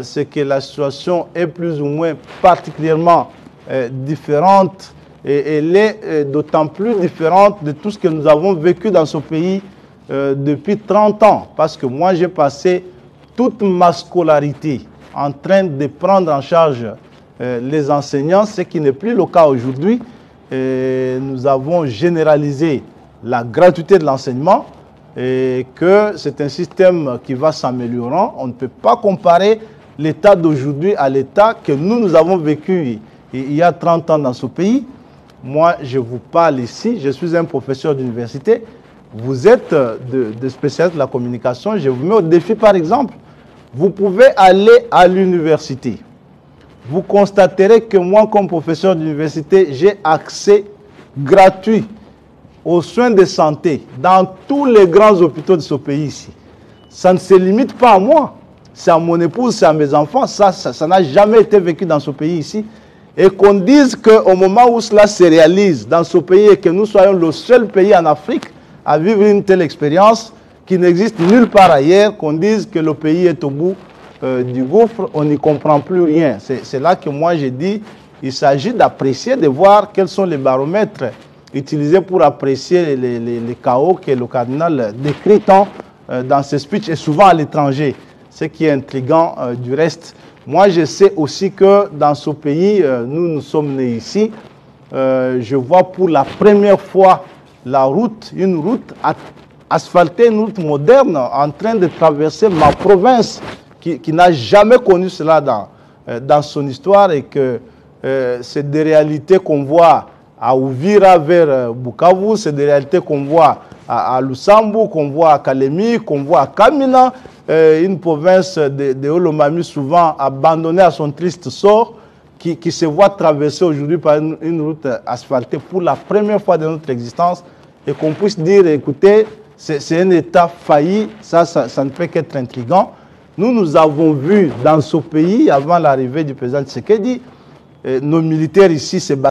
c'est que la situation est plus ou moins particulièrement différente, et elle est d'autant plus différente de tout ce que nous avons vécu dans ce pays depuis 30 ans. Parce que moi, j'ai passé toute ma scolarité en train de prendre en charge les enseignants, ce qui n'est plus le cas aujourd'hui. Nous avons généralisé la gratuité de l'enseignement et que c'est un système qui va s'améliorant. On ne peut pas comparer l'état d'aujourd'hui à l'état que nous avons vécu il y a 30 ans dans ce pays. Moi, je vous parle ici, je suis un professeur d'université. Vous êtes de spécialistes de la communication. Je vous mets au défi, par exemple. Vous pouvez aller à l'université. Vous constaterez que moi, comme professeur d'université, j'ai accès gratuit aux soins de santé dans tous les grands hôpitaux de ce pays ici. Ça ne se limite pas à moi. C'est à mon épouse, c'est à mes enfants. Ça n'a jamais été vécu dans ce pays ici. Et qu'on dise qu'au moment où cela se réalise dans ce pays et que nous soyons le seul pays en Afrique à vivre une telle expérience qui n'existe nulle part ailleurs, qu'on dise que le pays est au bout du gouffre, on n'y comprend plus rien. C'est là que moi j'ai dit, il s'agit d'apprécier, de voir quels sont les baromètres utilisés pour apprécier les chaos que le cardinal décrit tant dans ses speeches et souvent à l'étranger. Ce qui est intriguant du reste. Moi, je sais aussi que dans ce pays, nous sommes nés ici. Je vois pour la première fois la route, une route asphaltée, une route moderne, en train de traverser ma province, qui n'a jamais connu cela dans son histoire, et que c'est des réalités qu'on voit à Uvira vers Bukavu, c'est des réalités qu'on voit à Lusambu, qu'on voit à Kalemi, qu'on voit à Kamina, une province de Olomami souvent abandonnée à son triste sort, qui se voit traverser aujourd'hui par une route asphaltée pour la première fois de notre existence, et qu'on puisse dire, écoutez, c'est un État failli, ça ne peut qu'être intriguant. Nous avons vu dans ce pays, avant l'arrivée du président Tshisekedi, nos militaires ici se battent.